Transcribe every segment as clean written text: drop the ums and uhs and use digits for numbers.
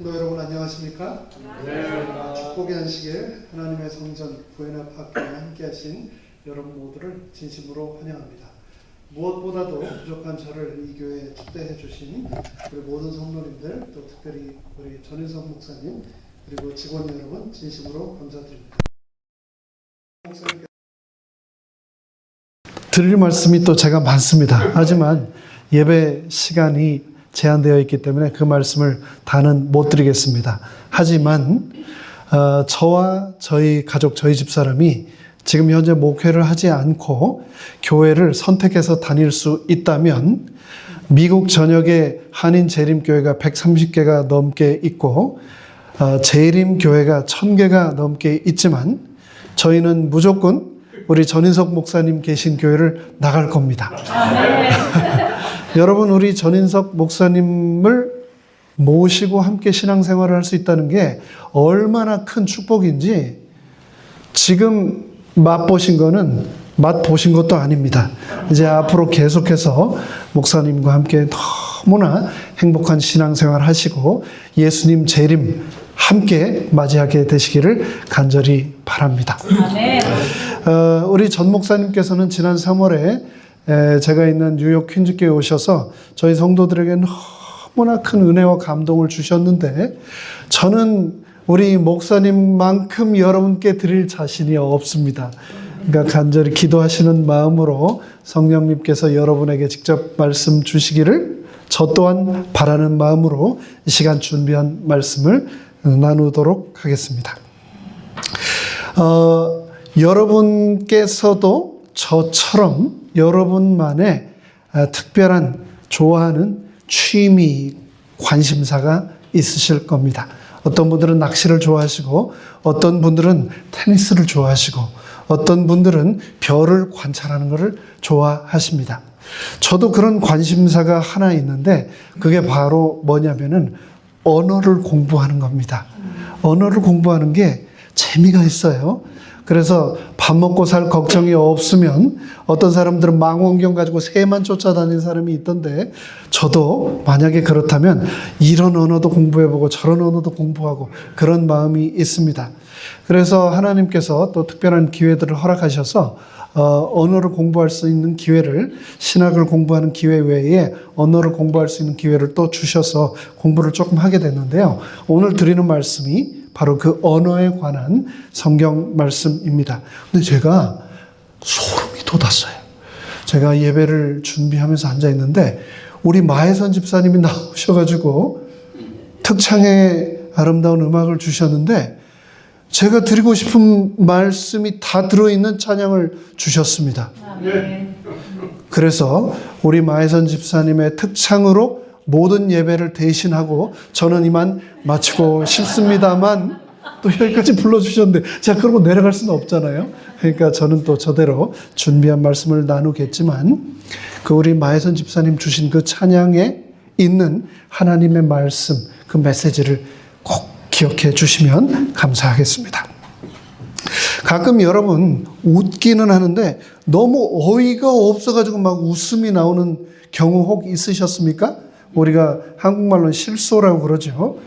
성도 여러분 안녕하십니까? 네. 축복의 안식에 하나님의 성전 부연합 학교에 함께 하신 여러분 모두를 진심으로 환영합니다. 무엇보다도 부족한 저를 이 교회에 초대해 주신 우리 모든 성도님들, 또 특별히 우리 전인석 목사님, 그리고 직원 여러분 진심으로 감사드립니다. 드릴 말씀이 또 제가 많습니다. 하지만 예배 시간이 제한되어 있기 때문에 그 말씀을 다는 못 드리겠습니다. 하지만 저와 저희 가족, 저희 집사람이 지금 현재 목회를 하지 않고 교회를 선택해서 다닐 수 있다면 미국 전역에 한인 재림교회가 130개가 넘게 있고 재림교회가 1000개가 넘게 있지만 저희는 무조건 우리 전인석 목사님 계신 교회를 나갈 겁니다. 여러분, 우리 전인석 목사님을 모시고 함께 신앙생활을 할 수 있다는 게 얼마나 큰 축복인지 지금 맛보신 거는 맛보신 것도 아닙니다. 이제 앞으로 계속해서 목사님과 함께 너무나 행복한 신앙생활 하시고 예수님 재림 함께 맞이하게 되시기를 간절히 바랍니다. 우리 전 목사님께서는 지난 3월에 제가 있는 뉴욕 퀸즈교회에 오셔서 저희 성도들에게 너무나 큰 은혜와 감동을 주셨는데 저는 우리 목사님만큼 여러분께 드릴 자신이 없습니다. 그러니까 간절히 기도하시는 마음으로 성령님께서 여러분에게 직접 말씀 주시기를 저 또한 바라는 마음으로 이 시간 준비한 말씀을 나누도록 하겠습니다. 여러분께서도 저처럼 여러분만의 특별한 좋아하는 취미, 관심사가 있으실 겁니다. 어떤 분들은 낚시를 좋아하시고 어떤 분들은 테니스를 좋아하시고 어떤 분들은 별을 관찰하는 것을 좋아하십니다. 저도 그런 관심사가 하나 있는데 그게 바로 뭐냐면은 언어를 공부하는 겁니다. 언어를 공부하는 게 재미가 있어요. 그래서 밥 먹고 살 걱정이 없으면 어떤 사람들은 망원경 가지고 새만 쫓아다니는 사람이 있던데 저도 만약에 그렇다면 이런 언어도 공부해보고 저런 언어도 공부하고 그런 마음이 있습니다. 그래서 하나님께서 또 특별한 기회들을 허락하셔서 언어를 공부할 수 있는 기회를 신학을 공부하는 기회 외에 언어를 공부할 수 있는 기회를 또 주셔서 공부를 조금 하게 됐는데요. 오늘 드리는 말씀이 바로 그 언어에 관한 성경 말씀입니다. 근데 제가 소름이 돋았어요. 제가 예배를 준비하면서 앉아있는데 우리 마혜선 집사님이 나오셔가지고 특창에 아름다운 음악을 주셨는데 제가 드리고 싶은 말씀이 다 들어있는 찬양을 주셨습니다. 그래서 우리 마혜선 집사님의 특창으로 모든 예배를 대신하고 저는 이만 마치고 싶습니다만 또 여기까지 불러주셨는데 제가 그러고 내려갈 수는 없잖아요. 그러니까 저는 또 저대로 준비한 말씀을 나누겠지만 그 우리 마혜선 집사님 주신 그 찬양에 있는 하나님의 말씀, 그 메시지를 꼭 기억해 주시면 감사하겠습니다. 가끔 여러분 웃기는 하는데 너무 어이가 없어가지고 막 웃음이 나오는 경우 혹 있으셨습니까? 우리가 한국말로는 실소라고 그러죠.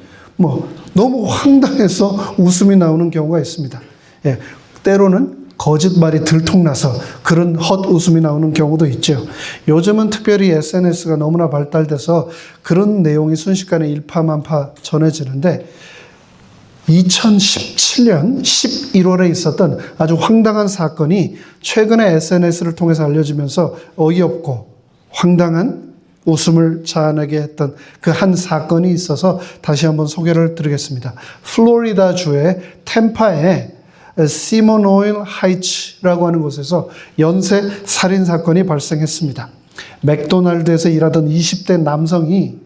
너무 황당해서 웃음이 나오는 경우가 있습니다. 예, 때로는 거짓말이 들통나서 그런 헛웃음이 나오는 경우도 있죠. 요즘은 특별히 SNS가 너무나 발달돼서 그런 내용이 순식간에 일파만파 전해지는데 2017년 11월에 있었던 아주 황당한 사건이 최근에 SNS를 통해서 알려지면서 어이없고 황당한 웃음을 자아내게 했던 그 한 사건이 있어서 다시 한번 소개를 드리겠습니다. 플로리다주의 템파의 시모노일 하이츠라고 하는 곳에서 연쇄 살인 사건이 발생했습니다. 맥도날드에서 일하던 20대 남성이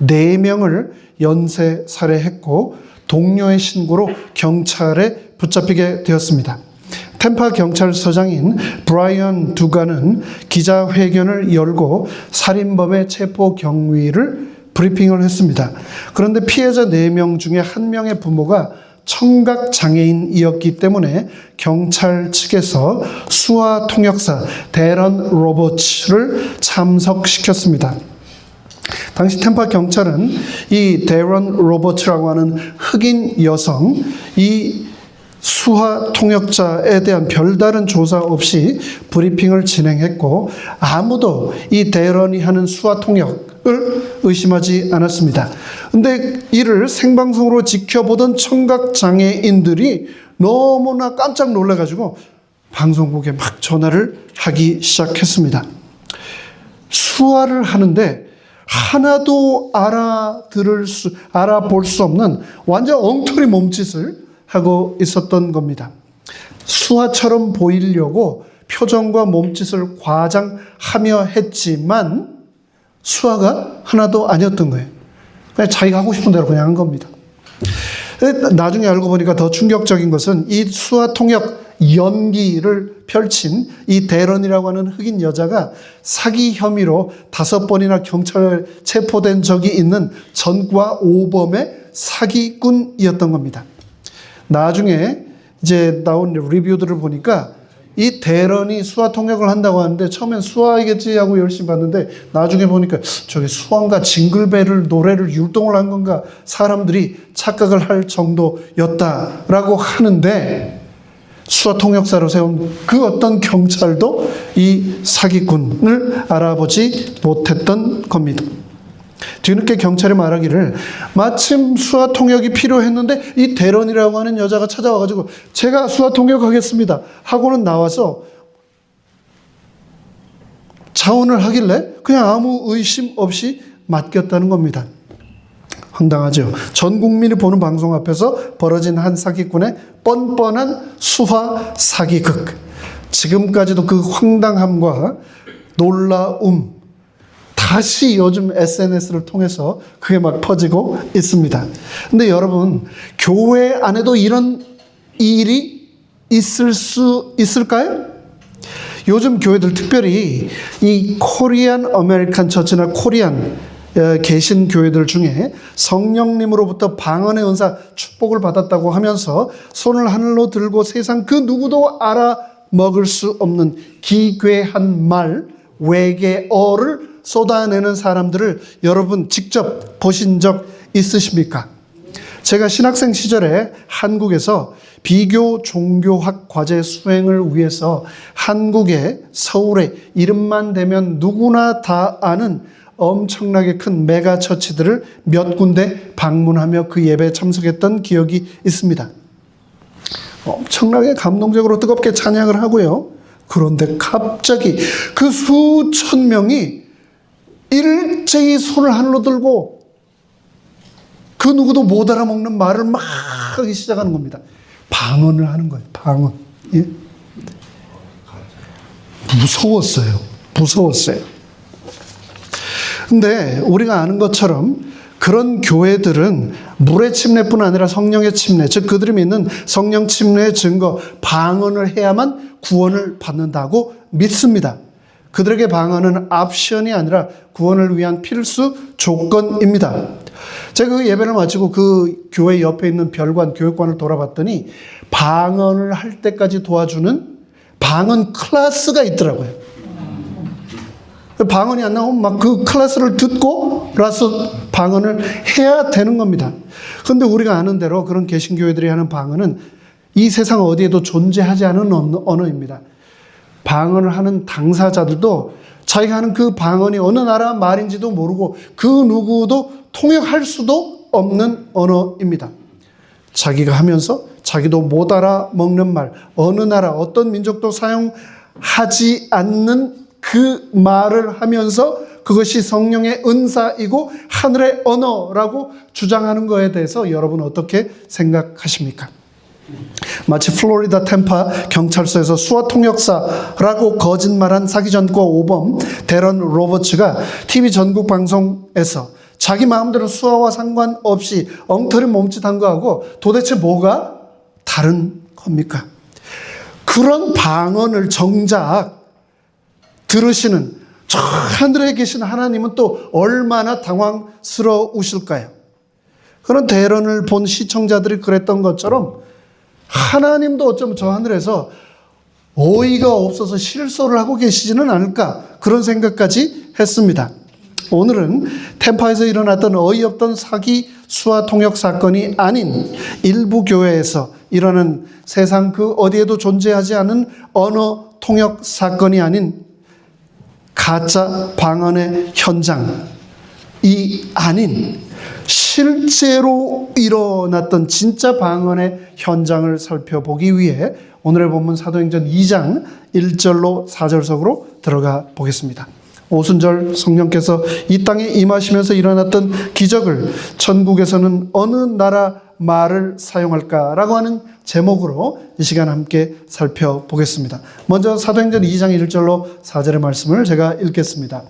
4명을 연쇄 살해했고 동료의 신고로 경찰에 붙잡히게 되었습니다. 템파 경찰서장인 브라이언 두가는 기자회견을 열고 살인범의 체포 경위를 브리핑을 했습니다. 그런데 피해자 4명 중에 1명의 부모가 청각장애인이었기 때문에 경찰 측에서 수화 통역사 데런 로버츠를 참석시켰습니다. 당시 템파 경찰은 이 데런 로버츠라고 하는 흑인 여성, 이 수하 통역자에 대한 별다른 조사 없이 브리핑을 진행했고 아무도 이 데런이 하는 수하 통역을 의심하지 않았습니다. 근데 이를 생방송으로 지켜보던 청각장애인들이 너무나 깜짝 놀라가지고 방송국에 막 전화를 하기 시작했습니다. 수화를 하는데 하나도 알아볼 수 없는 완전 엉터리 몸짓을 하고 있었던 겁니다. 수화처럼 보이려고 표정과 몸짓을 과장하며 했지만 수화가 하나도 아니었던 거예요. 그냥 자기가 하고 싶은 대로 그냥 한 겁니다. 나중에 알고 보니까 더 충격적인 것은 이 수화 통역 연기를 펼친 이 데런이라고 하는 흑인 여자가 사기 혐의로 5번이나 경찰에 체포된 적이 있는 전과 5범의 사기꾼이었던 겁니다. 나중에 이제 나온 리뷰들을 보니까 이 데런이 수화 통역을 한다고 하는데 처음엔 수화이겠지 하고 열심히 봤는데 나중에 보니까 저게 수화인가 징글벨을 노래를 율동을 한 건가 사람들이 착각을 할 정도였다라고 하는데 수화 통역사로 세운 그 어떤 경찰도 이 사기꾼을 알아보지 못했던 겁니다. 뒤늦게 경찰이 말하기를 마침 수화 통역이 필요했는데 이 데런이라고 하는 여자가 찾아와가지고 제가 수화 통역하겠습니다 하고는 나와서 자원을 하길래 그냥 아무 의심 없이 맡겼다는 겁니다. 황당하죠. 전 국민이 보는 방송 앞에서 벌어진 한 사기꾼의 뻔뻔한 수화 사기극. 지금까지도 그 황당함과 놀라움 다시 요즘 SNS를 통해서 그게 막 퍼지고 있습니다. 근데 여러분, 교회 안에도 이런 일이 있을 수 있을까요? 요즘 교회들 특별히 이 코리안 아메리칸 처치나 코리안 계신 교회들 중에 성령님으로부터 방언의 은사 축복을 받았다고 하면서 손을 하늘로 들고 세상 그 누구도 알아먹을 수 없는 기괴한 말, 외계어를 쏟아내는 사람들을 여러분 직접 보신 적 있으십니까? 제가 신학생 시절에 한국에서 비교 종교학 과제 수행을 위해서 한국의 서울에 이름만 대면 누구나 다 아는 엄청나게 큰 메가 처치들을 몇 군데 방문하며 그 예배에 참석했던 기억이 있습니다. 엄청나게 감동적으로 뜨겁게 찬양을 하고요. 그런데 갑자기 그 수천 명이 일제히 손을 하늘로 들고 그 누구도 못 알아먹는 말을 막 하기 시작하는 겁니다. 방언을 하는 거예요. 방언. 예? 무서웠어요. 근데 우리가 아는 것처럼 그런 교회들은 물의 침례뿐 아니라 성령의 침례, 즉 그들이 믿는 성령 침례의 증거, 방언을 해야만 구원을 받는다고 믿습니다. 그들에게 방언은 옵션이 아니라 구원을 위한 필수 조건입니다. 제가 그 예배를 마치고 그 교회 옆에 있는 별관, 교육관을 돌아봤더니 방언을 할 때까지 도와주는 방언 클래스가 있더라고요. 방언이 안 나오면 막 그 클래스를 듣고 라서 방언을 해야 되는 겁니다. 그런데 우리가 아는 대로 그런 개신교회들이 하는 방언은 이 세상 어디에도 존재하지 않은 언어입니다. 방언을 하는 당사자들도 자기가 하는 그 방언이 어느 나라 말인지도 모르고 그 누구도 통역할 수도 없는 언어입니다. 자기가 하면서 자기도 못 알아먹는 말, 어느 나라 어떤 민족도 사용하지 않는 그 말을 하면서 그것이 성령의 은사이고 하늘의 언어라고 주장하는 것에 대해서 여러분 어떻게 생각하십니까? 마치 플로리다 템파 경찰서에서 수화 통역사라고 거짓말한 사기 전과 5범 데런 로버츠가 TV 전국 방송에서 자기 마음대로 수화와 상관없이 엉터리 몸짓한 거하고 도대체 뭐가 다른 겁니까? 그런 방언을 정작 들으시는 저 하늘에 계신 하나님은 또 얼마나 당황스러우실까요? 그런 대련을 본 시청자들이 그랬던 것처럼 하나님도 어쩌면 저 하늘에서 어이가 없어서 실소를 하고 계시지는 않을까 그런 생각까지 했습니다. 오늘은 템파에서 일어났던 어이없던 사기 수하 통역 사건이 아닌 일부 교회에서 일어난 세상 그 어디에도 존재하지 않은 언어 통역 사건이 아닌 가짜 방언의 현장이 아닌 실제로 일어났던 진짜 방언의 현장을 살펴보기 위해 오늘의 본문 사도행전 2장 1절로 4절 속으로 들어가 보겠습니다. 오순절 성령께서 이 땅에 임하시면서 일어났던 기적을 천국에서는 어느 나라 말을 사용할까라고 하는 제목으로 이 시간 함께 살펴보겠습니다. 먼저 사도행전 2장 1절로 4절의 말씀을 제가 읽겠습니다.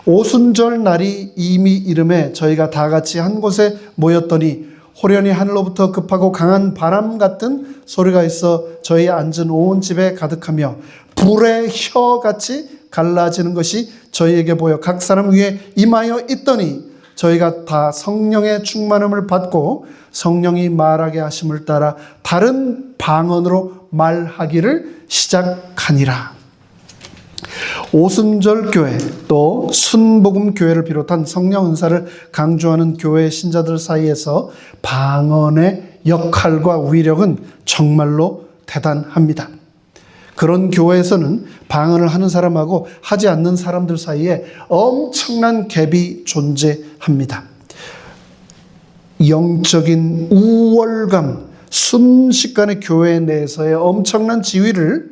오순절 날이 이미 이름에 저희가 다 같이 한 곳에 모였더니 호련히 하늘로부터 급하고 강한 바람 같은 소리가 있어 저희 앉은 온 집에 가득하며 불의 혀같이 갈라지는 것이 저희에게 보여 각 사람 위에 임하여 있더니 저희가 다 성령의 충만함을 받고 성령이 말하게 하심을 따라 다른 방언으로 말하기를 시작하니라. 오순절 교회 또 순복음 교회를 비롯한 성령 은사를 강조하는 교회 신자들 사이에서 방언의 역할과 위력은 정말로 대단합니다. 그런 교회에서는 방언을 하는 사람하고 하지 않는 사람들 사이에 엄청난 갭이 존재합니다. 영적인 우월감, 순식간에 교회 내에서의 엄청난 지위를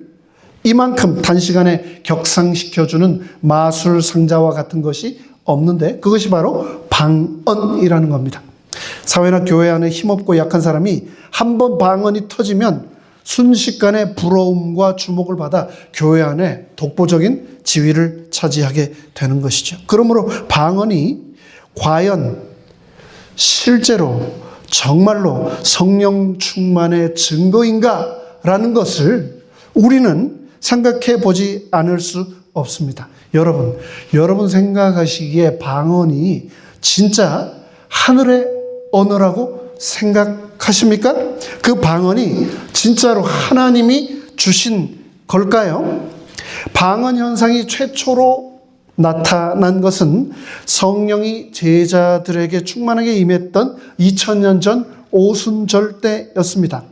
이만큼 단시간에 격상시켜주는 마술 상자와 같은 것이 없는데 그것이 바로 방언이라는 겁니다. 사회나 교회 안에 힘없고 약한 사람이 한번 방언이 터지면 순식간에 부러움과 주목을 받아 교회 안에 독보적인 지위를 차지하게 되는 것이죠. 그러므로 방언이 과연 실제로 정말로 성령 충만의 증거인가라는 것을 우리는 생각해 보지 않을 수 없습니다. 여러분 생각하시기에 방언이 진짜 하늘의 언어라고 생각하십니까? 그 방언이 진짜로 하나님이 주신 걸까요? 방언 현상이 최초로 나타난 것은 성령이 제자들에게 충만하게 임했던 2000년 전 오순절 때였습니다.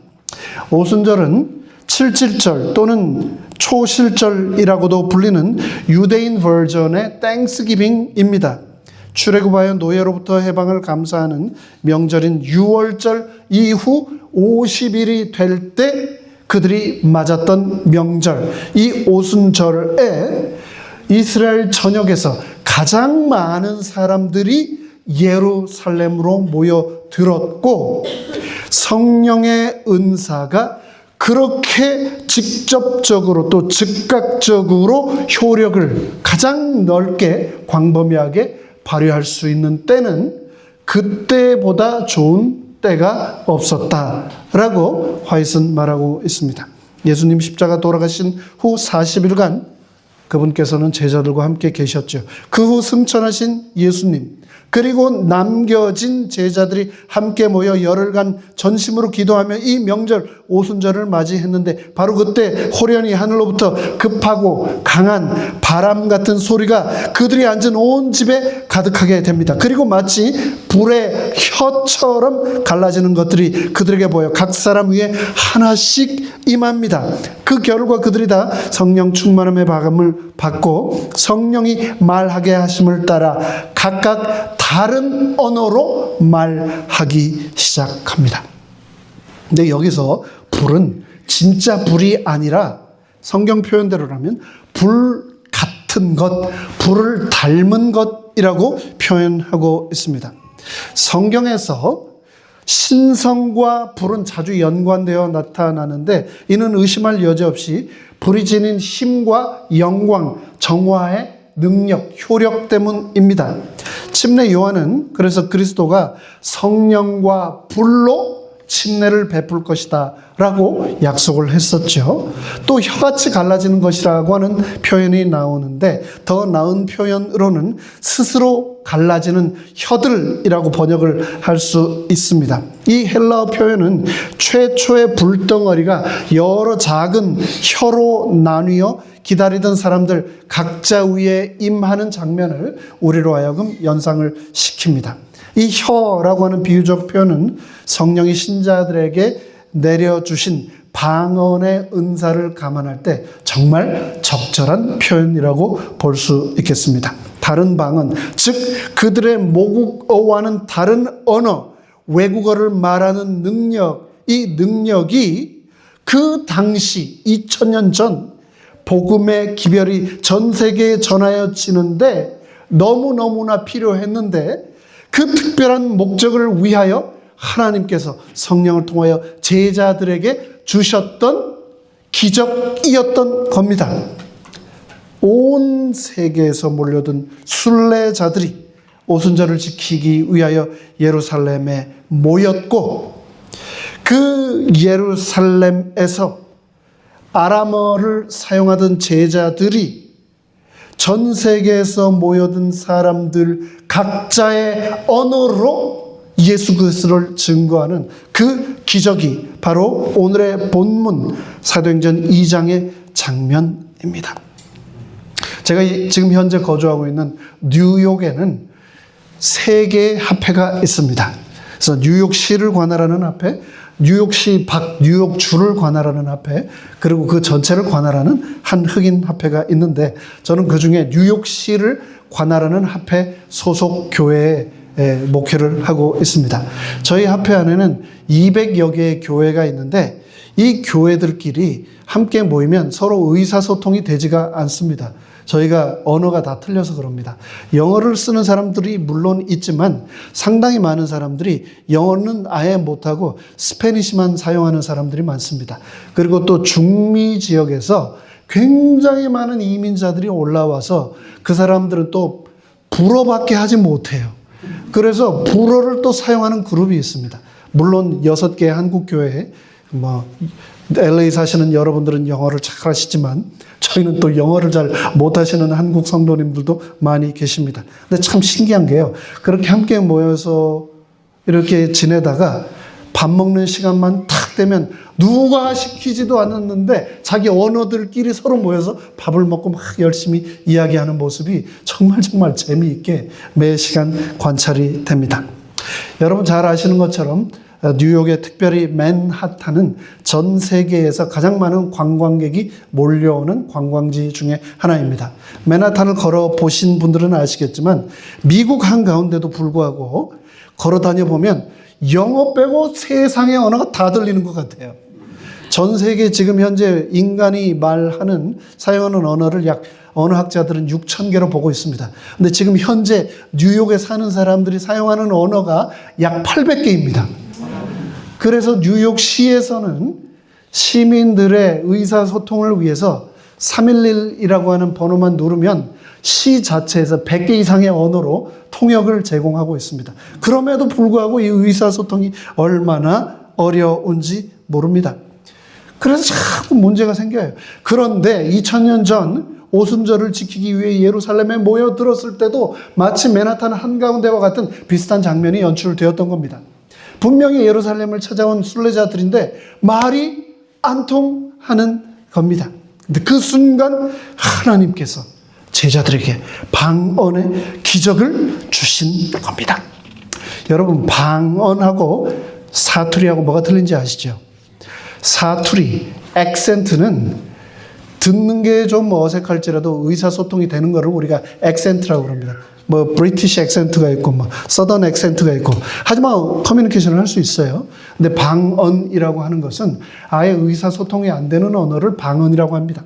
오순절은 7.7절 또는 초실절이라고도 불리는 유대인 버전의 땡스기빙입니다. 출애굽하여 노예로부터 해방을 감사하는 명절인 유월절 이후 50일이 될 때 그들이 맞았던 명절, 이 오순절에 이스라엘 전역에서 가장 많은 사람들이 예루살렘으로 모여들었고 성령의 은사가 그렇게 직접적으로 또 즉각적으로 효력을 가장 넓게 광범위하게 발휘할 수 있는 때는 그때보다 좋은 때가 없었다라고 화이트는 말하고 있습니다. 예수님 십자가 돌아가신 후 40일간 그분께서는 제자들과 함께 계셨죠. 그 후 승천하신 예수님 그리고 남겨진 제자들이 함께 모여 열흘간 전심으로 기도하며 이 명절 오순절을 맞이했는데 바로 그때 호련히 하늘로부터 급하고 강한 바람 같은 소리가 그들이 앉은 온 집에 가득하게 됩니다. 그리고 마치 불의 혀처럼 갈라지는 것들이 그들에게 보여 각 사람 위에 하나씩 임합니다. 그 결과 그들이 다 성령 충만함의 박음을 받고 성령이 말하게 하심을 따라 각각 다른 언어로 말하기 시작합니다. 근데 여기서 불은 진짜 불이 아니라 성경 표현대로라면 불 같은 것, 불을 닮은 것이라고 표현하고 있습니다. 성경에서 신성과 불은 자주 연관되어 나타나는데 이는 의심할 여지 없이 불이 지닌 힘과 영광, 정화의 능력, 효력 때문입니다. 침례 요한은 그래서 그리스도가 성령과 불로 침례를 베풀 것이다 라고 약속을 했었죠. 또 혀같이 갈라지는 것이라고 하는 표현이 나오는데 더 나은 표현으로는 스스로 갈라지는 혀들이라고 번역을 할 수 있습니다. 이 헬라어 표현은 최초의 불덩어리가 여러 작은 혀로 나뉘어 기다리던 사람들 각자 위에 임하는 장면을 우리로 하여금 연상을 시킵니다. 이 혀라고 하는 비유적 표현은 성령이 신자들에게 내려주신 방언의 은사를 감안할 때 정말 적절한 표현이라고 볼 수 있겠습니다. 다른 방언, 즉 그들의 모국어와는 다른 언어, 외국어를 말하는 능력, 이 능력이 그 당시 2000년 전 복음의 기별이 전 세계에 전하여지는데 너무너무나 필요했는데 그 특별한 목적을 위하여 하나님께서 성령을 통하여 제자들에게 주셨던 기적이었던 겁니다. 온 세계에서 몰려든 순례자들이 오순절을 지키기 위하여 예루살렘에 모였고 그 예루살렘에서 아람어를 사용하던 제자들이 전 세계에서 모여든 사람들 각자의 언어로 예수 그리스도를 증거하는 그 기적이 바로 오늘의 본문 사도행전 2장의 장면입니다. 제가 지금 현재 거주하고 있는 뉴욕에는 3개의 합회가 있습니다. 그래서 뉴욕시를 관할하는 합회, 뉴욕시 밖 뉴욕주를 관할하는 합회, 그리고 그 전체를 관할하는 한 흑인 합회가 있는데 저는 그중에 뉴욕시를 관할하는 합회 소속 교회에 목회를 하고 있습니다. 저희 합회 안에는 200여 개의 교회가 있는데 이 교회들끼리 함께 모이면 서로 의사소통이 되지가 않습니다. 저희가 언어가 다 틀려서 그럽니다. 영어를 쓰는 사람들이 물론 있지만 상당히 많은 사람들이 영어는 아예 못하고 스페니시만 사용하는 사람들이 많습니다. 그리고 또 중미 지역에서 굉장히 많은 이민자들이 올라와서 그 사람들은 또 불어밖에 하지 못해요. 그래서 불어를 또 사용하는 그룹이 있습니다. 물론 6개의 한국교회, LA 사시는 여러분들은 영어를 잘 하시지만 저희는 또 영어를 잘 못하시는 한국 성도님들도 많이 계십니다. 근데 참 신기한 게요. 그렇게 함께 모여서 이렇게 지내다가 밥 먹는 시간만 탁 되면 누가 시키지도 않았는데 자기 언어들끼리 서로 모여서 밥을 먹고 막 열심히 이야기하는 모습이 정말 재미있게 매 시간 관찰이 됩니다. 여러분 잘 아시는 것처럼 뉴욕의 특별히 맨하탄은 전 세계에서 가장 많은 관광객이 몰려오는 관광지 중에 하나입니다. 맨하탄을 걸어 보신 분들은 아시겠지만 미국 한가운데도 불구하고 걸어 다녀보면 영어 빼고 세상의 언어가 다 들리는 것 같아요. 전 세계 지금 현재 인간이 말하는 사용하는 언어를 약 언어학자들은 6,000개로 보고 있습니다. 근데 지금 현재 뉴욕에 사는 사람들이 사용하는 언어가 약 800개입니다. 그래서 뉴욕시에서는 시민들의 의사소통을 위해서 311이라고 하는 번호만 누르면 시 자체에서 100개 이상의 언어로 통역을 제공하고 있습니다. 그럼에도 불구하고 이 의사소통이 얼마나 어려운지 모릅니다. 그래서 자꾸 문제가 생겨요. 그런데 2000년 전 오순절을 지키기 위해 예루살렘에 모여들었을 때도 마치 맨하탄 한가운데와 같은 비슷한 장면이 연출되었던 겁니다. 분명히 예루살렘을 찾아온 순례자들인데 말이 안 통하는 겁니다. 근데 그 순간 하나님께서 제자들에게 방언의 기적을 주신 겁니다. 여러분 방언하고 사투리하고 뭐가 틀린지 아시죠? 사투리, 액센트는 듣는 게 좀 어색할지라도 의사소통이 되는 거를 우리가 액센트라고 그럽니다. 브리티시 액센트가 있고, 서던 액센트가 있고, 하지만 커뮤니케이션을 할 수 있어요. 근데 방언이라고 하는 것은 아예 의사소통이 안 되는 언어를 방언이라고 합니다.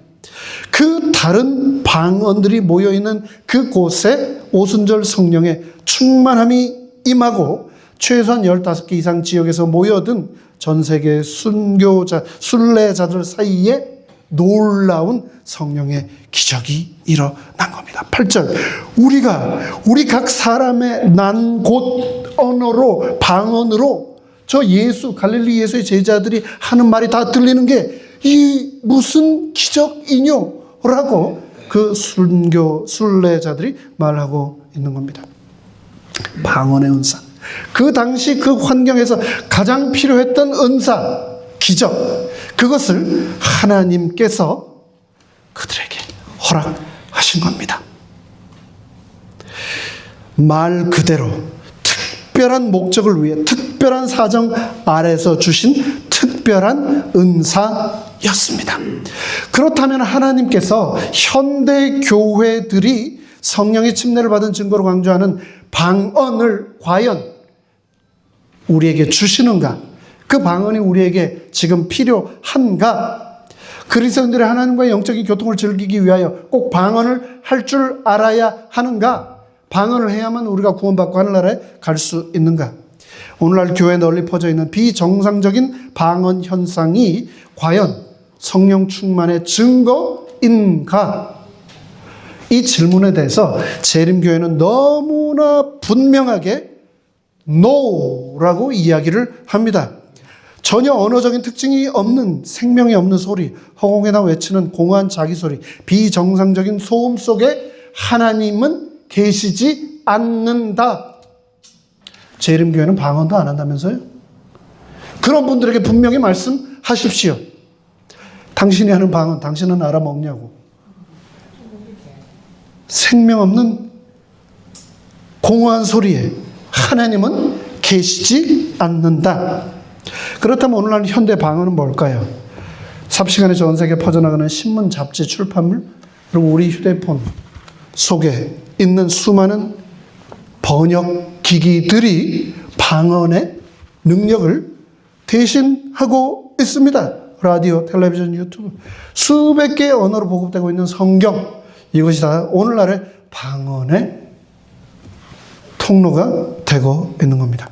그 다른 방언들이 모여있는 그곳에 오순절 성령의 충만함이 임하고 최소한 15개 이상 지역에서 모여든 전 세계 순례자들 사이에 놀라운 성령의 기적이 일어난 겁니다. 8절 우리 각 사람의 난 곳 언어로 방언으로 저 예수 갈릴리 예수의 제자들이 하는 말이 다 들리는 게 이 무슨 기적이뇨? 라고 그 순례자들이 말하고 있는 겁니다. 방언의 은사. 그 당시 그 환경에서 가장 필요했던 은사, 기적, 그것을 하나님께서 그들에게 허락하신 겁니다. 말 그대로 특별한 목적을 위해 특별한 사정 아래서 주신 특별한 은사였습니다. 그렇다면 하나님께서 현대 교회들이 성령의 침례를 받은 증거로 강조하는 방언을 과연 우리에게 주시는가? 그 방언이 우리에게 지금 필요한가? 그리스도인들이 하나님과의 영적인 교통을 즐기기 위하여 꼭 방언을 할 줄 알아야 하는가? 방언을 해야만 우리가 구원받고 하늘나라에 갈 수 있는가? 오늘날 교회에 널리 퍼져 있는 비정상적인 방언 현상이 과연 성령 충만의 증거인가? 이 질문에 대해서 재림교회는 너무나 분명하게 NO라고 이야기를 합니다. 전혀 언어적인 특징이 없는, 생명이 없는 소리, 허공에다 외치는 공허한 자기 소리, 비정상적인 소음 속에 하나님은 계시지 않는다. 재림교회는 방언도 안 한다면서요? 그런 분들에게 분명히 말씀하십시오. 당신이 하는 방언 당신은 알아먹냐고. 생명 없는 공허한 소리에 하나님은 계시지 않는다. 그렇다면 오늘날 현대 방언은 뭘까요? 삽시간에 전 세계에 퍼져나가는 신문, 잡지, 출판물, 그리고 우리 휴대폰 속에 있는 수많은 번역 기기들이 방언의 능력을 대신하고 있습니다. 라디오, 텔레비전, 유튜브, 수백 개의 언어로 보급되고 있는 성경, 이것이 다 오늘날의 방언의 통로가 되고 있는 겁니다.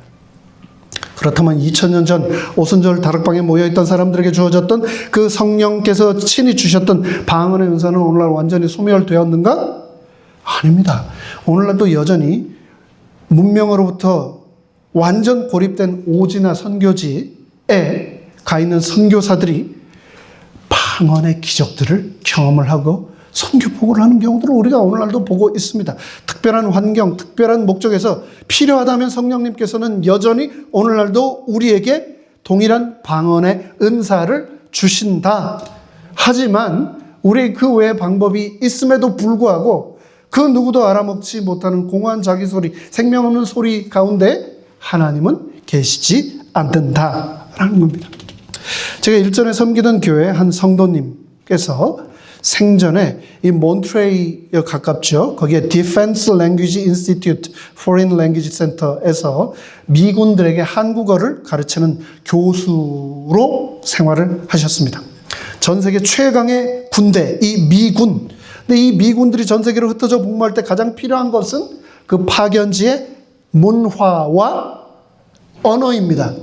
그렇다면 2000년 전 오순절 다락방에 모여있던 사람들에게 주어졌던 그 성령께서 친히 주셨던 방언의 은사는 오늘날 완전히 소멸되었는가? 아닙니다. 오늘날도 여전히 문명으로부터 완전 고립된 오지나 선교지에 가 있는 선교사들이 방언의 기적들을 경험을 하고 선교복을 하는 경우들을 우리가 오늘날도 보고 있습니다. 특별한 환경, 특별한 목적에서 필요하다면 성령님께서는 여전히 오늘날도 우리에게 동일한 방언의 은사를 주신다. 하지만 우리 그 외의 방법이 있음에도 불구하고 그 누구도 알아먹지 못하는 공허한 자기 소리, 생명 없는 소리 가운데 하나님은 계시지 않는다라는 겁니다. 제가 일전에 섬기던 교회 한 성도님께서 생전에 이 몬트레이에 가깝죠. 거기에 Defense Language Institute Foreign Language Center에서 미군들에게 한국어를 가르치는 교수로 생활을 하셨습니다. 전 세계 최강의 군대, 이 미군. 근데 이 미군들이 전 세계로 흩어져 복무할 때 가장 필요한 것은 그 파견지의 문화와 언어입니다.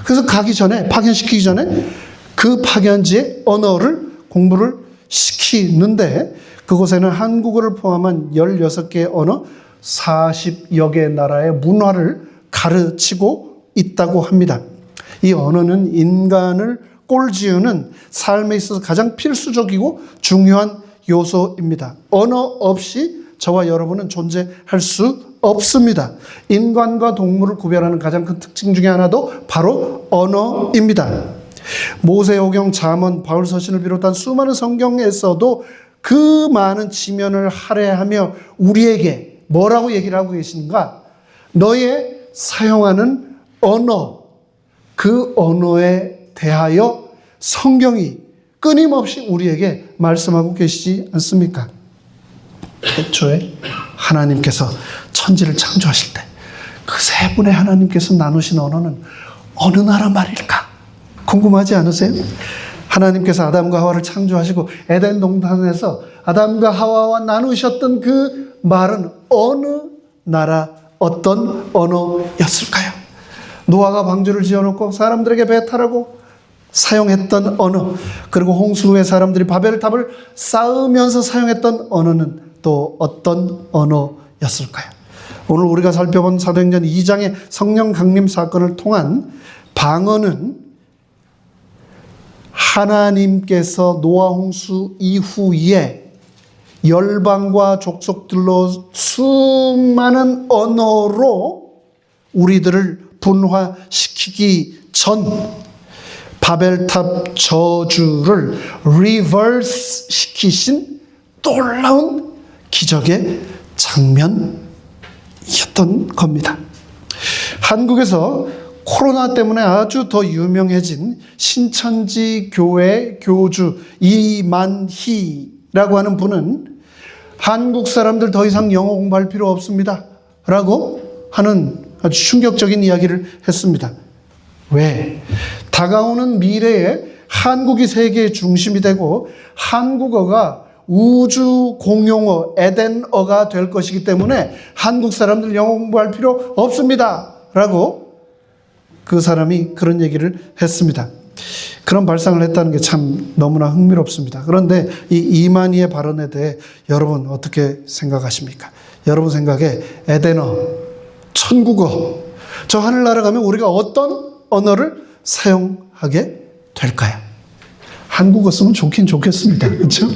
그래서 가기 전에, 파견시키기 전에 그 파견지의 언어를 공부를 시키는데 그곳에는 한국어를 포함한 16개의 언어 40여 개의 나라의 문화를 가르치고 있다고 합니다. 이 언어는 인간을 꼴지우는 삶에 있어서 가장 필수적이고 중요한 요소입니다. 언어 없이 저와 여러분은 존재할 수 없습니다. 인간과 동물을 구별하는 가장 큰 특징 중에 하나도 바로 언어입니다. 모세오경, 잠언, 바울서신을 비롯한 수많은 성경에서도 그 많은 지면을 할애하며 우리에게 뭐라고 얘기를 하고 계신가? 너의 사용하는 언어, 그 언어에 대하여 성경이 끊임없이 우리에게 말씀하고 계시지 않습니까? 애초에 하나님께서 천지를 창조하실 때 그 세 분의 하나님께서 나누신 언어는 어느 나라 말일까? 궁금하지 않으세요? 하나님께서 아담과 하와를 창조하시고 에덴 동산에서 아담과 하와와 나누셨던 그 말은 어느 나라, 어떤 언어였을까요? 노아가 방주를 지어놓고 사람들에게 배탈하고 사용했던 언어, 그리고 홍수 후에 사람들이 바벨탑을 쌓으면서 사용했던 언어는 또 어떤 언어였을까요? 오늘 우리가 살펴본 사도행전 2장의 성령 강림 사건을 통한 방언은 하나님께서 노아 홍수 이후에 열방과 족속들로 수많은 언어로 우리들을 분화시키기 전 바벨탑 저주를 리버스 시키신 놀라운 기적의 장면이었던 겁니다. 한국에서 코로나 때문에 아주 더 유명해진 신천지 교회 교주 이만희라고 하는 분은 한국 사람들 더 이상 영어 공부할 필요 없습니다 라고 하는 아주 충격적인 이야기를 했습니다. 왜? 다가오는 미래에 한국이 세계의 중심이 되고 한국어가 우주 공용어, 에덴어가 될 것이기 때문에 한국 사람들 영어 공부할 필요 없습니다 라고 그 사람이 그런 얘기를 했습니다. 그런 발상을 했다는 게 참 너무나 흥미롭습니다. 그런데 이 이만희의 발언에 대해 여러분 어떻게 생각하십니까? 여러분 생각에 에덴어, 천국어, 저 하늘나라 가면 우리가 어떤 언어를 사용하게 될까요? 한국어 쓰면 좋긴 좋겠습니다. 그렇죠?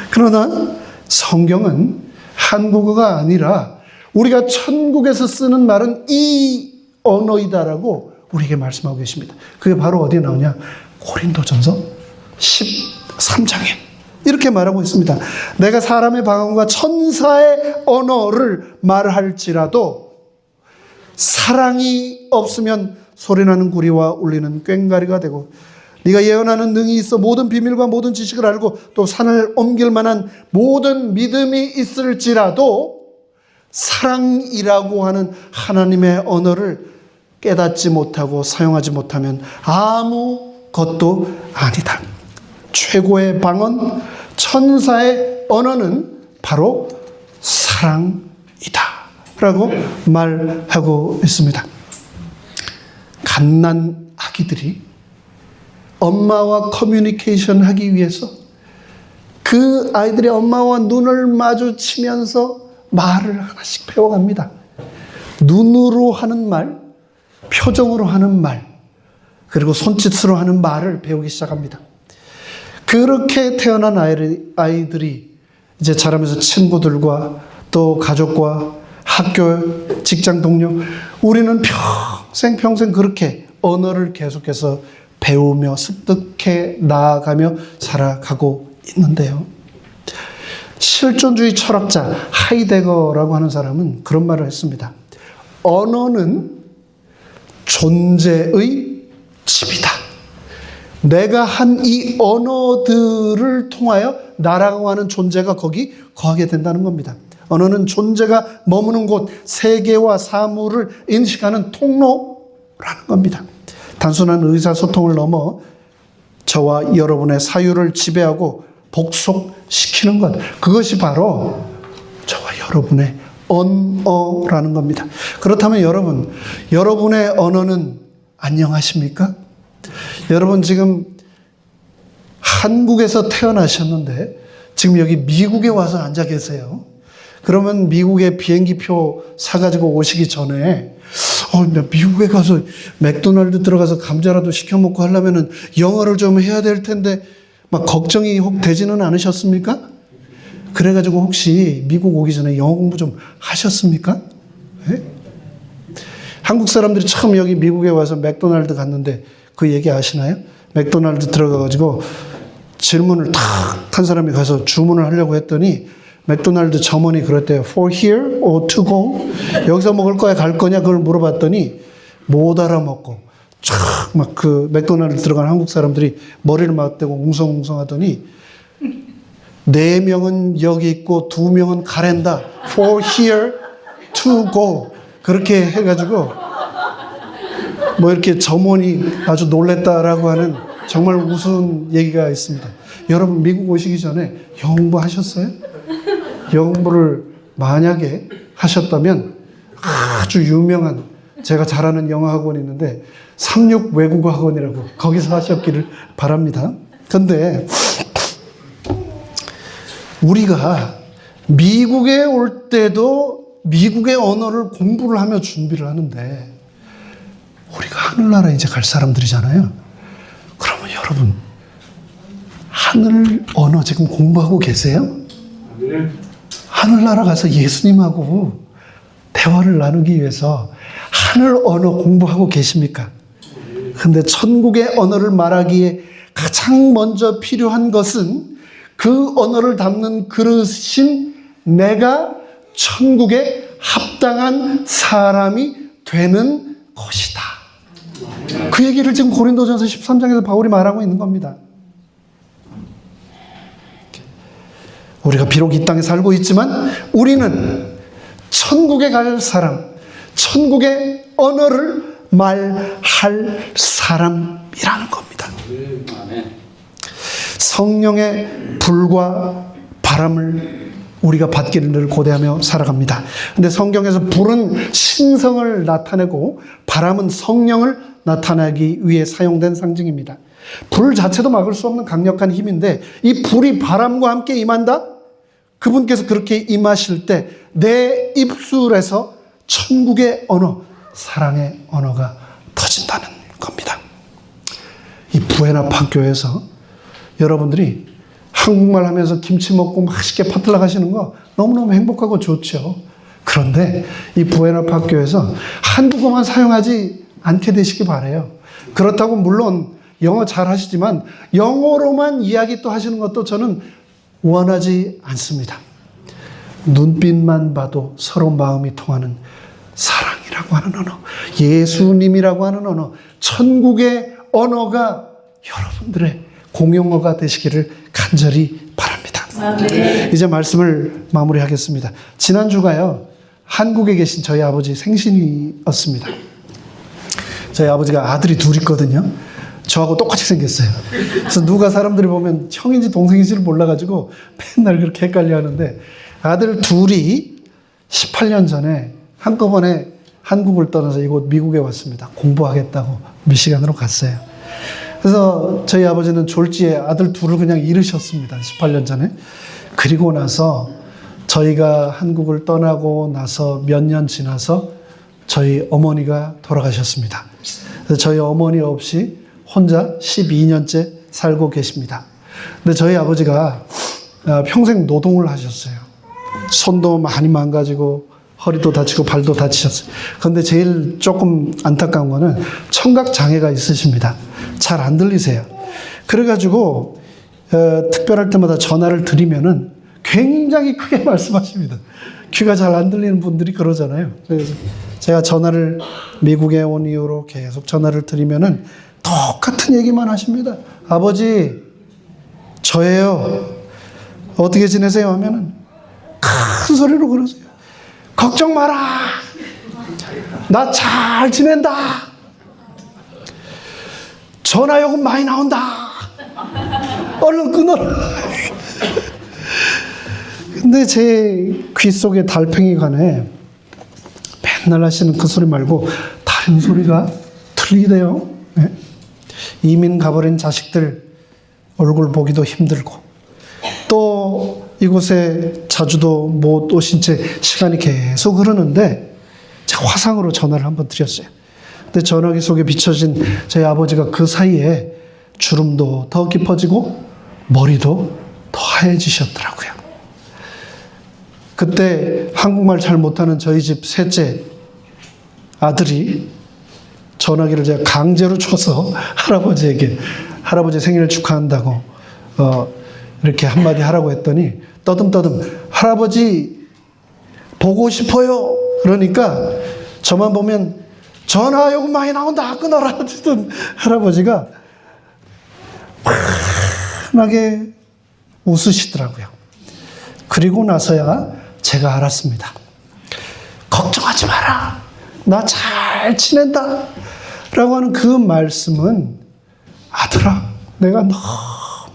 그러나 성경은 한국어가 아니라 우리가 천국에서 쓰는 말은 이 언어이다라고 우리에게 말씀하고 계십니다. 그게 바로 어디에 나오냐? 고린도전서 13장에 이렇게 말하고 있습니다. 내가 사람의 방언과 천사의 언어를 말할지라도 사랑이 없으면 소리나는 구리와 울리는 꽹과리가 되고 네가 예언하는 능이 있어 모든 비밀과 모든 지식을 알고 또 산을 옮길 만한 모든 믿음이 있을지라도 사랑이라고 하는 하나님의 언어를 깨닫지 못하고 사용하지 못하면 아무것도 아니다. 최고의 방언, 천사의 언어는 바로 사랑이다 라고 말하고 있습니다. 갓난 아기들이 엄마와 커뮤니케이션 하기 위해서 그 아이들이 엄마와 눈을 마주치면서 말을 하나씩 배워갑니다. 눈으로 하는 말, 표정으로 하는 말, 그리고 손짓으로 하는 말을 배우기 시작합니다. 그렇게 태어난 아이들이 이제 자라면서 친구들과 또 가족과 학교, 직장 동료, 우리는 평생 그렇게 언어를 계속해서 배우며 습득해 나아가며 살아가고 있는데요. 실존주의 철학자 하이데거라고 하는 사람은 그런 말을 했습니다. 언어는 존재의 집이다. 내가 한 이 언어들을 통하여 나라고 하는 존재가 거기 거하게 된다는 겁니다. 언어는 존재가 머무는 곳, 세계와 사물을 인식하는 통로라는 겁니다. 단순한 의사소통을 넘어 저와 여러분의 사유를 지배하고 복속시키는 것, 그것이 바로 저와 여러분의 언어라는 겁니다. 그렇다면 여러분의 언어는 안녕하십니까? 여러분 지금 한국에서 태어나셨는데 지금 여기 미국에 와서 앉아 계세요. 그러면 미국에 비행기표 사가지고 오시기 전에 나 미국에 가서 맥도날드 들어가서 감자라도 시켜 먹고 하려면은 영어를 좀 해야 될 텐데 막 걱정이 혹 되지는 않으셨습니까? 그래가지고 혹시 미국 오기 전에 영어 공부 좀 하셨습니까? 네? 한국 사람들이 처음 여기 미국에 와서 맥도날드 갔는데 그 얘기 아시나요? 맥도날드 들어가가지고 질문을 탁 한 사람이 가서 주문을 하려고 했더니 맥도날드 점원이 그랬대요. For here or to go? 여기서 먹을 거야, 갈 거냐? 그걸 물어봤더니 못 알아먹고 쫙 막 그 맥도날드 들어간 한국 사람들이 머리를 맞대고 웅성웅성 하더니 4명은 여기 있고 2명은 가랜다. For here to go. 그렇게 해가지고 뭐 이렇게 점원이 아주 놀랬다라고 하는 정말 우스운 얘기가 있습니다. 여러분 미국 오시기 전에 영어 공부 하셨어요? 영어 공부를 만약에 하셨다면 아주 유명한 제가 잘 아는 영어 학원이 있는데 36 외국어 학원이라고 거기서 하셨기를 바랍니다. 그런데 우리가 미국에 올 때도 미국의 언어를 공부를 하며 준비를 하는데 우리가 하늘나라 이제 갈 사람들이잖아요. 그러면 여러분 하늘 언어 지금 공부하고 계세요? 하늘나라 가서 예수님하고 대화를 나누기 위해서 하늘 언어 공부하고 계십니까? 근데 천국의 언어를 말하기에 가장 먼저 필요한 것은 그 언어를 담는 그릇인 내가 천국에 합당한 사람이 되는 것이다. 그 얘기를 지금 고린도전서 13장에서 바울이 말하고 있는 겁니다. 우리가 비록 이 땅에 살고 있지만 우리는 천국에 갈 사람, 천국의 언어를 말할 사람이라는 겁니다. 성령의 불과 바람을 우리가 받기를 늘 고대하며 살아갑니다. 근데 성경에서 불은 신성을 나타내고 바람은 성령을 나타내기 위해 사용된 상징입니다. 불 자체도 막을 수 없는 강력한 힘인데 이 불이 바람과 함께 임한다? 그분께서 그렇게 임하실 때 내 입술에서 천국의 언어, 사랑의 언어가 터진다는 겁니다. 이 부에나파 교회에서 여러분들이 한국말 하면서 김치 먹고 맛있게 파틀락 하시는 거 너무너무 행복하고 좋죠. 그런데 이 부에나파 교회에서 한국어만 사용하지 않게 되시기 바라요. 그렇다고 물론 영어 잘 하시지만 영어로만 이야기 또 하시는 것도 저는 원하지 않습니다. 눈빛만 봐도 서로 마음이 통하는 사랑이라고 하는 언어, 예수님이라고 하는 언어, 천국의 언어가 여러분들의 공용어가 되시기를 간절히 바랍니다. 이제 말씀을 마무리하겠습니다. 지난주가요, 한국에 계신 저희 아버지 생신이었습니다. 저희 아버지가 아들이 둘 있거든요. 저하고 똑같이 생겼어요. 그래서 누가 사람들이 보면 형인지 동생인지를 몰라가지고 맨날 그렇게 헷갈려 하는데, 아들 둘이 18년 전에 한꺼번에 한국을 떠나서 이곳 미국에 왔습니다. 공부하겠다고 미시간으로 갔어요. 그래서 저희 아버지는 졸지에 아들 둘을 그냥 잃으셨습니다. 18년 전에. 그리고 나서 저희가 한국을 떠나고 나서 몇 년 지나서 저희 어머니가 돌아가셨습니다. 그래서 저희 어머니 없이 혼자 12년째 살고 계십니다. 근데 저희 아버지가 평생 노동을 하셨어요. 손도 많이 망가지고 허리도 다치고 발도 다치셨어요. 그런데 제일 조금 안타까운 거는 청각 장애가 있으십니다. 잘 안 들리세요. 그래가지고 특별할 때마다 전화를 드리면은 굉장히 크게 말씀하십니다. 귀가 잘 안 들리는 분들이 그러잖아요. 그래서 제가 전화를 미국에 온 이후로 계속 전화를 드리면은 똑같은 얘기만 하십니다. 아버지, 저예요. 어떻게 지내세요? 하면은 큰 소리로 그러세요. 걱정 마라. 나 잘 지낸다. 전화요금 많이 나온다. 얼른 끊어라. 근데 제 귀 속에 달팽이 관에 맨날 하시는 그 소리 말고 다른 소리가 들리대요. 네? 이민 가버린 자식들 얼굴 보기도 힘들고, 또 이곳에 자주도 못 오신 채 시간이 계속 흐르는데 제가 화상으로 전화를 한번 드렸어요. 근데 전화기 속에 비춰진 저희 아버지가 그 사이에 주름도 더 깊어지고 머리도 더 하얘지셨더라고요. 그때 한국말 잘 못하는 저희 집 셋째 아들이 전화기를 제가 강제로 줘서 할아버지에게 할아버지 생일 축하한다고 이렇게 한마디 하라고 했더니 떠듬떠듬 할아버지 보고 싶어요. 그러니까 저만 보면 전화 요금 많이 나온다 끊어라 하시던 할아버지가 환하게 웃으시더라고요. 그리고 나서야 제가 알았습니다. 걱정하지 마라. 나 잘 지낸다. 라고 하는 그 말씀은 아들아, 내가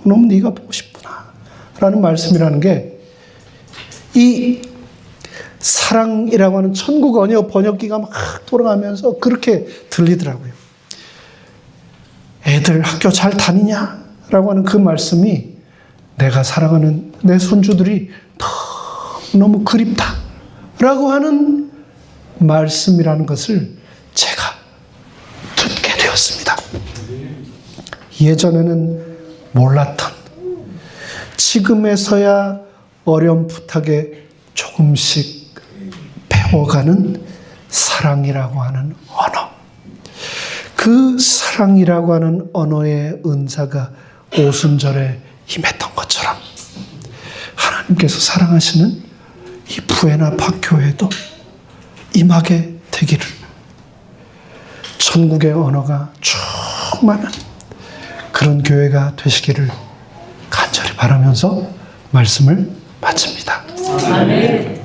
너무 네가 보고 싶구나. 라는 말씀이라는 게 이 사랑이라고 하는 천국 언어 번역기가 막 돌아가면서 그렇게 들리더라고요. 애들 학교 잘 다니냐? 라고 하는 그 말씀이 내가 사랑하는 내 손주들이 너무 그립다. 라고 하는 말씀이라는 것을 제가 듣게 되었습니다. 예전에는 몰랐던, 지금에서야 어렴풋하게 조금씩 배워가는 사랑이라고 하는 언어. 그 사랑이라고 하는 언어의 은사가 오순절에 임했던 것처럼 하나님께서 사랑하시는 이 부에나 박교회도 임하게 되기를, 천국의 언어가 충만한 그런 교회가 되시기를 간절히 바라면서 말씀을 마칩니다. 아멘.